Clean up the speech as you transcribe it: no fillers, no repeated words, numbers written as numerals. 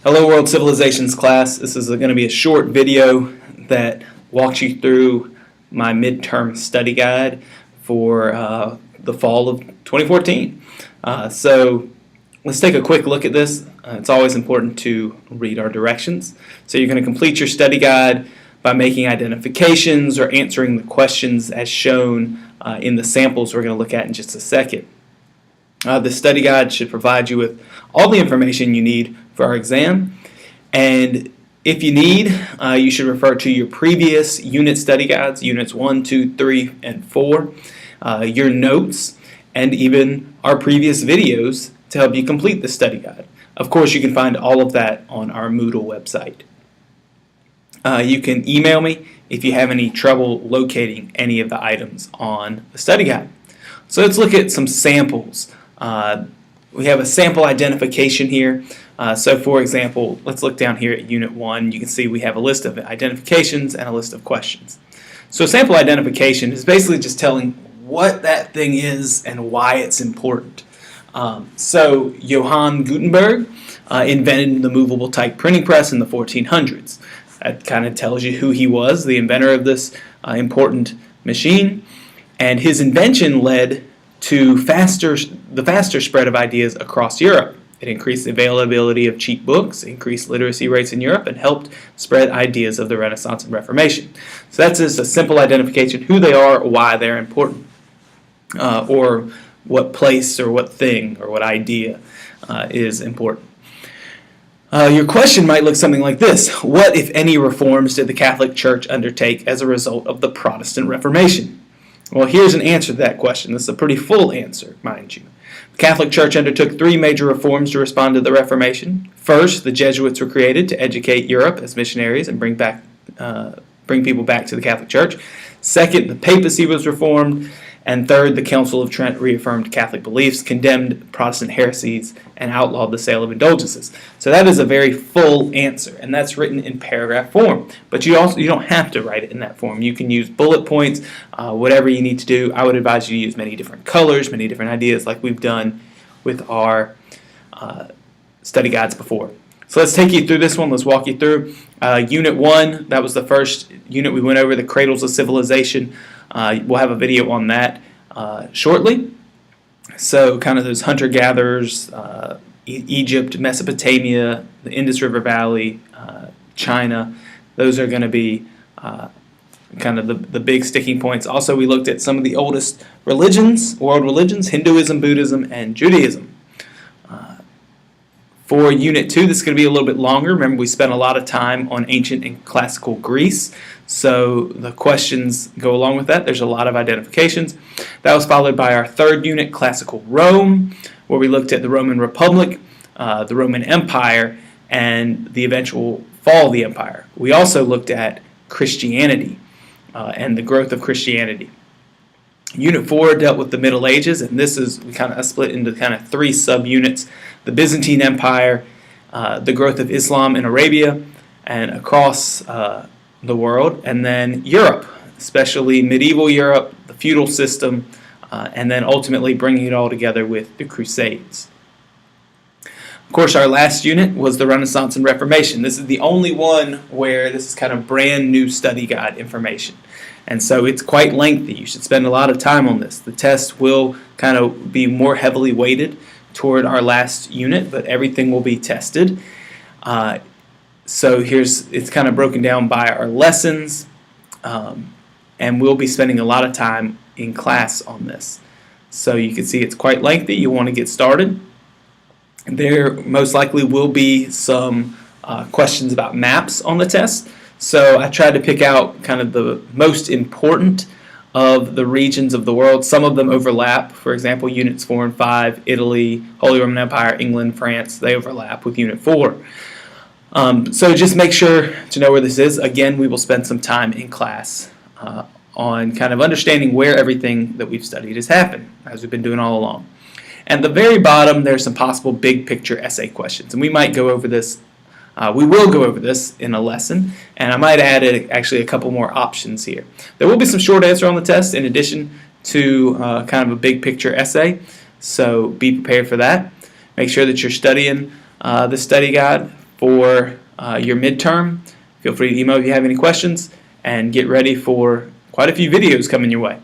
Hello World Civilizations class. This is going to be a short video that walks you through my midterm study guide for the fall of 2014. So let's take a quick look at this. It's always important to read our directions. So you're going to complete your study guide by making identifications or answering the questions as shown in the samples we're going to look at in just a second. The study guide should provide you with all the information you need for our exam, and if you need, you should refer to your previous unit study guides, units 1, 2, 3, and 4, your notes, and even our previous videos to help you complete the study guide. Of course, you can find all of that on our Moodle website. You can email me if you have any trouble locating any of the items on the study guide. So let's look at some samples. We have a sample identification here. So for example, let's look down here at Unit 1. You can see we have a list of identifications and a list of questions. So sample identification is basically just telling what that thing is and why it's important. So Johann Gutenberg invented the movable type printing press in the 1400s. That kind of tells you who he was, the inventor of this important machine. And his invention led to the faster spread of ideas across Europe. It increased the availability of cheap books, increased literacy rates in Europe, and helped spread ideas of the Renaissance and Reformation. So that's just a simple identification, who they are, why they're important, or what place or what thing or what idea is important. Your question might look something like this. What, if any, reforms did the Catholic Church undertake as a result of the Protestant Reformation? Well, here's an answer to that question. This is a pretty full answer, mind you. The Catholic Church undertook three major reforms to respond to the Reformation. First, the Jesuits were created to educate Europe as missionaries and bring people back to the Catholic Church. Second, the papacy was reformed. And third, the Council of Trent reaffirmed Catholic beliefs, condemned Protestant heresies, and outlawed the sale of indulgences. So that is a very full answer, and that's written in paragraph form. But you don't have to write it in that form. You can use bullet points, whatever you need to do. I would advise you to use many different colors, many different ideas, like we've done with our study guides before. So let's take you through this one. Let's walk you through. Unit 1, that was the first unit we went over, the Cradles of Civilization. We'll have a video on that shortly. So kind of those hunter-gatherers, Egypt, Mesopotamia, the Indus River Valley, China, those are going to be kind of the big sticking points. Also, we looked at some of the oldest religions, world religions, Hinduism, Buddhism, and Judaism. For Unit 2, this is going to be a little bit longer. Remember, we spent a lot of time on ancient and classical Greece, so the questions go along with that. There's a lot of identifications. That was followed by our third unit, Classical Rome, where we looked at the Roman Republic, the Roman Empire, and the eventual fall of the empire. We also looked at Christianity and the growth of Christianity. Unit 4 dealt with the Middle Ages, and this is, we kind of split into kind of three subunits: the Byzantine Empire, the growth of Islam in Arabia and across the world, and then Europe, especially medieval Europe, the feudal system, and then ultimately bringing it all together with the Crusades. Of course, our last unit was the Renaissance and Reformation. This is the only one where this is kind of brand new study guide information. And so it's quite lengthy. You should spend a lot of time on this. The test will kind of be more heavily weighted toward our last unit, but everything will be tested. So it's kind of broken down by our lessons, and we'll be spending a lot of time in class on this. So you can see it's quite lengthy. You want to get started. There most likely will be some questions about maps on the test. So I tried to pick out kind of the most important of the regions of the world. Some of them overlap. For example, Units 4 and 5, Italy, Holy Roman Empire, England, France, they overlap with Unit 4. So just make sure to know where this is. Again, we will spend some time in class on kind of understanding where everything that we've studied has happened, as we've been doing all along. At the very bottom, there's some possible big picture essay questions, and we might go over this. We will go over this in a lesson, and I might add actually a couple more options here. There will be some short answer on the test in addition to kind of a big picture essay, so be prepared for that. Make sure that you're studying the study guide for your midterm. Feel free to email if you have any questions, and get ready for quite a few videos coming your way.